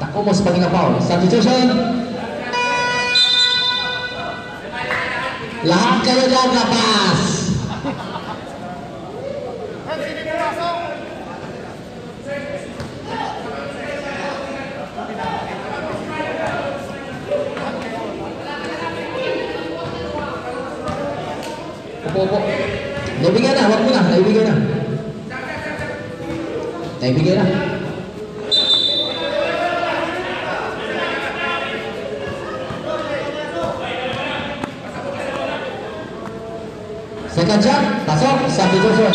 Nakumos pa nga foul. Substitution. Lahat kayo dyan labas. Opo. Naibigay na, wag mo na. Naibigay na. Naibigay na. Second shot, pasok, substitution.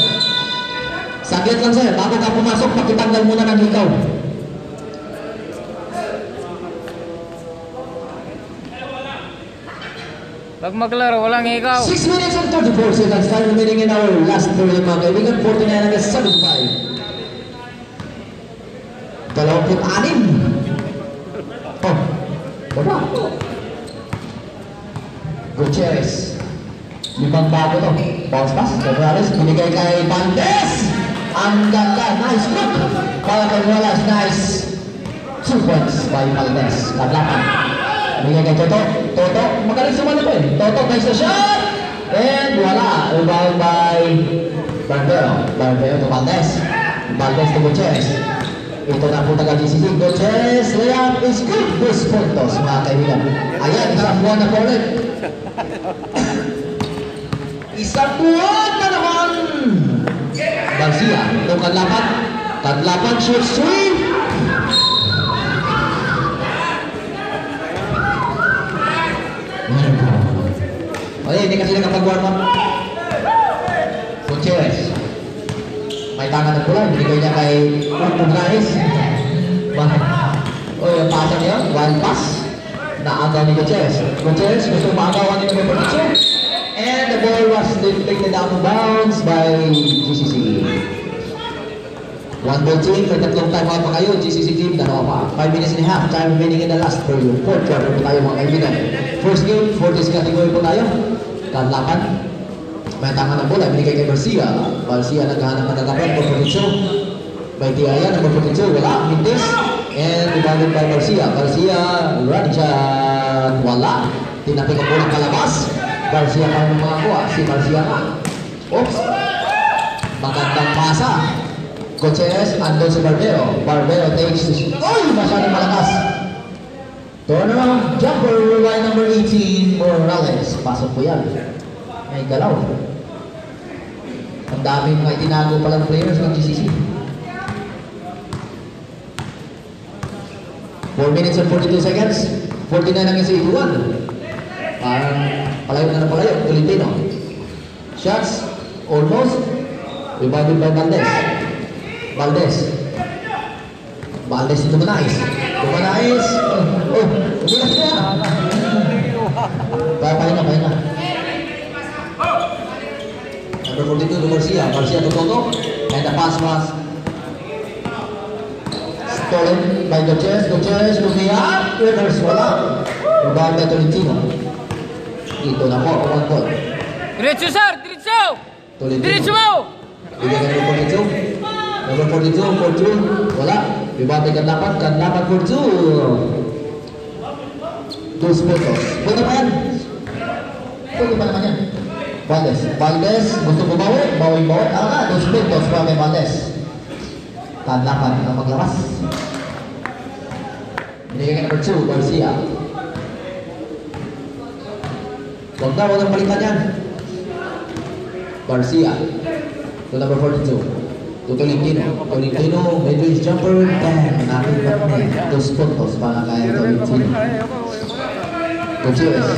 Saglit lang sir, bago ka pumasok, pakitanggal muna ng ikaw. Pag maglaro, walang ikaw. 6 minutes and 34 seconds, time remaining in our last period mga kaibigan, 49 against 75. 26. Oh, baba. Gutierrez. Limang bago to. Bounce pass. Morales. Binigay kay Valdez. Ang ganda. Nice look. Para kay Morales. Nice. 2 points by Valdez. Kadlapan. Binigay kay Toto. Toto. Magaling sumali po eh. Toto. Nice na shot. And wala. Rebound by Barbero. Barbero to Valdez. Valdez to Gutierrez. Ito na po taga-GCC. Gutierrez. Layup is good. 2 puntos mga kaibigan. Ayan. Isang buwan na po ulit. Isang buwan na naman! Garcia, itong kadlapan, short swing! Oye, hindi kasi nakapag-warm up. Gutierrez. May tangan ng pula, binigay niya kay Pugnares. Oye, yung pasa niya, wild pass. Naagaw ni Gutierrez. Gutierrez, gusto maagawan niya ng protection. And the ball was deflected out of bounds by GCC. One ball team, for tatlong time out pa kayo. GCC team, dalawa pa. 5 minutes and a half, time remaining in the last period. Fourth quarter po tayo mga kaibigan. First game, 40s category po tayo. Kadlapan. May tangan ng bola, binigay kay Garcia. Garcia naghahanap ng kagapan, number 42. By Tiaya, number 42, wala. Mintis. And rebounded by Garcia. Garcia, running shot. Wala. Tinapik ang bola palabas. Garcia pa yung mga kuha. Si Garcia na. Oops. Magandang pasa. Gutierrez, andon si Barbero. Barbero takes the shot. Oy! Masyadong malakas. Turnaround jumper by number 18, Morales. Pasok po yan. May galaw. Ang daming mga itinago palang players ng GCC. 4 minutes and 42 seconds. 49 against 81. Parang palayo na palayo. Tolentino. Shots. Almost. Rebounded by Valdez. Valdez ito manais. Oh, umilas na. Pahinga. Number 42 to Garcia. Garcia to Toto. And the pass was stolen by Gutierrez. Gutierrez lumiyak. Reverse wala. Rebound by Tolentino. Ito na po, 1 point. Diretso sir, diretso! Diretso mo! Bigay ka number 42. Number 42, 4-2. Wala. Rebound by Kadlapan 4-2. 2 puntos. Pwede pa yan. Pwede pa naman yan. Valdez, gusto bumawi. Bawi. Ako na, 2 puntos para kay Valdez. Kadlapan ang maglabas. Binigay ka number 2, Garcia. Huwag na, walang balikan yan. Garcia. To number 42. To Tolentino. Tolentino, mid-range jumper. Bang! Natin back niya. 2 puntos para kay Tolentino. Gutierrez.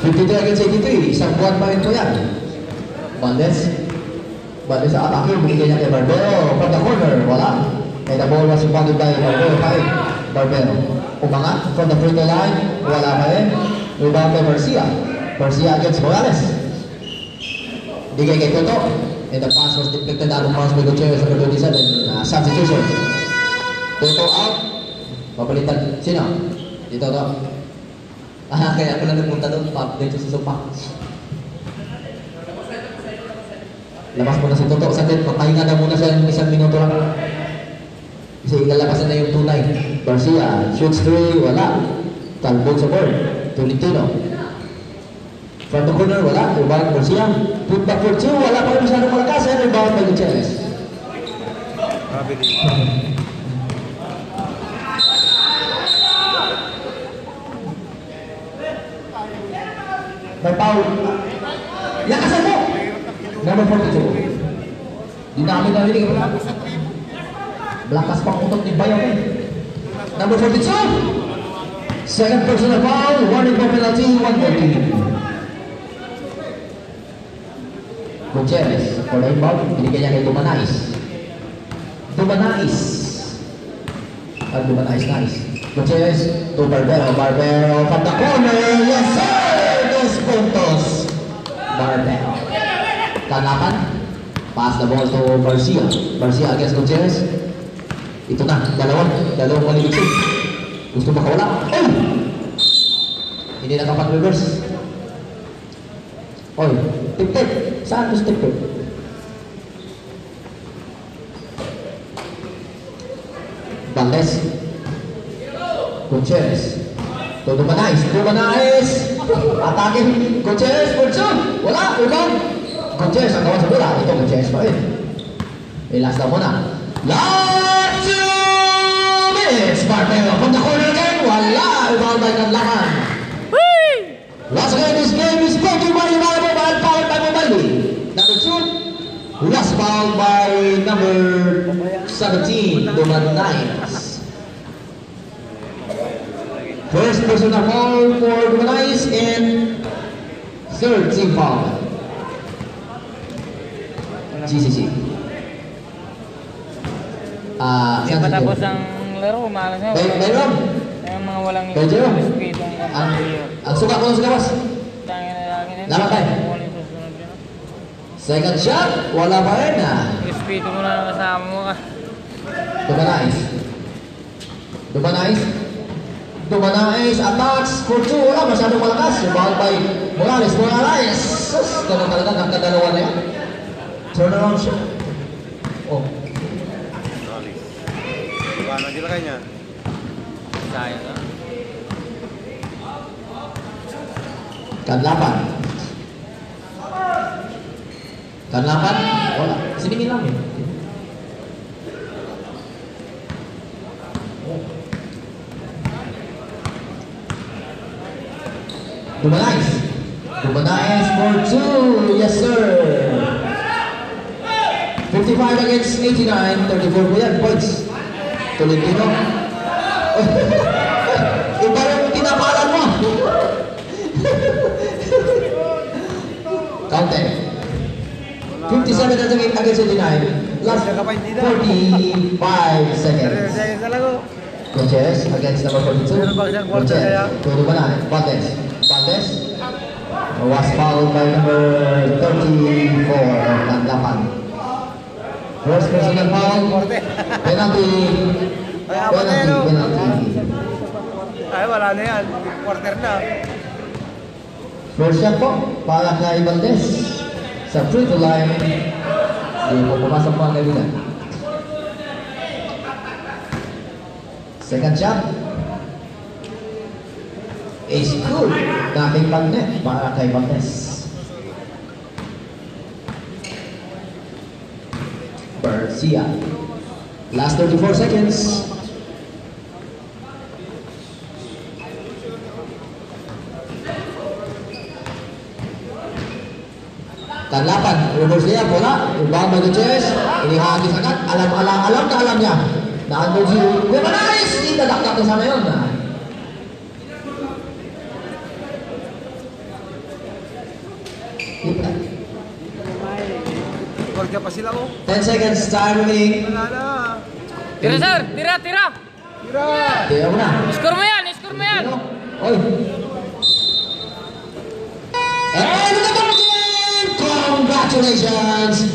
53 against 83. Isang buwan pa rin po yan. Valdez sa atake. Binigay niya kay Barbero. From the corner. Wala. And the ball was rebounded by Barbero. Umangat from the free throw line. Wala pa rin. Rebound by Garcia. Garcia against Morales. Bigay kay Toto. And the pass was deflected out of bounds by Gutierrez number 27. Substitution. Toto out. Papalitan. Sino? Si Toto. Kaya ako lang nagpunta doon. Dito sa sopa. Labas mo na si Toto. Saglit. Papahinga na muna siya ng 1 minuto lang. Kasi ilalabasan na yung tunay. Garcia, shoots 3, wala. Talbog sa board. Tolentino. From the corner, wala. Rebound Garcia. Put back for 2, wala pa rin masyadong malakas. And rebound by Gutierrez. Grabe din. May foul. Lakasan mo! Number 42. Di na kami narinig. Lakas pang utot ni Bayo eh. Number 42. Second personal foul. Warning for penalty. 1-14. Gutierrez. For the inbound. Binigyan niya kay Dumanais. Dumanais. Dumanais. Nice. Gutierrez to Barbero. Barbero from the corner. Yes sir! 2 puntos. Barbero. Tanapan. Pass the ball to Garcia. Garcia against Gutierrez. Ito na, dalawang maliligsin. Gusto makawala. Oy! Hindi nakapag-reverse. Oy, tip-tip. Saan gusto tip-tip? Valdez. Gutierrez. To Dumanais. Atake. Gutierrez for 2. Wala, rebound. Gutierrez ang gawa sa bola. Ito, Gutierrez pa rin. Last na muna. Last 2 minutes. Barbero from the corner again. Wala. Rebound by Canlacan. Once again, this game is brought to you by Ibarabo and powered by Mobile. Number 2. Last foul by number 17. Dumanais. First personal foul for Dumanais and third team foul. GCC. Hindi pa tapos ang laro, malas nyo. Mayroon. Yung mga walang Medyo. respeto. Ang suka ko sa gawas. Tangin na lagi na. Laban tayo. Second shot. Wala pa rin Respeto mo na ng kasama mo ka. Dumanais attacks for 2. Wala masyadong malakas. Rebound by Morales. Ganun talaga. Nakadalawa na yan. Turnaround shot. Oh. Paano sila kanya? Sayang na. Kanlapan. Wala. Siningin lang eh. Dumanais for 2. Yes sir. 55 against 89. 34 po yan. Points. Tolentino. Iba yung tinapalan mo. Counter. 57 against 89. Last 45 seconds. Gutierrez against number 42. Gutierrez. Todo ba na? Valdez. Was fouled by number 34. Canlacan. First personal foul. Penalty. Ay, wala na yan. Quarter na. First shot po para kay Valdez. Sa free throw line. Hindi po pumasok po ang kaibigan. Second shot is good. Dating pag-net para kay Valdez. Garcia. Last 34 seconds. Canlacan, reverse niya, bola. Rebound by Gutierrez. Inihagis agad. Alam niya. Naandun si Dumanais. Itadaktak na sana yun. Korga pa sila ko. 10 seconds, time remaining. Wala na. Tira sir, tira. Tira! Tira mo na. Score mo yan. Oy. And the game! Congratulations!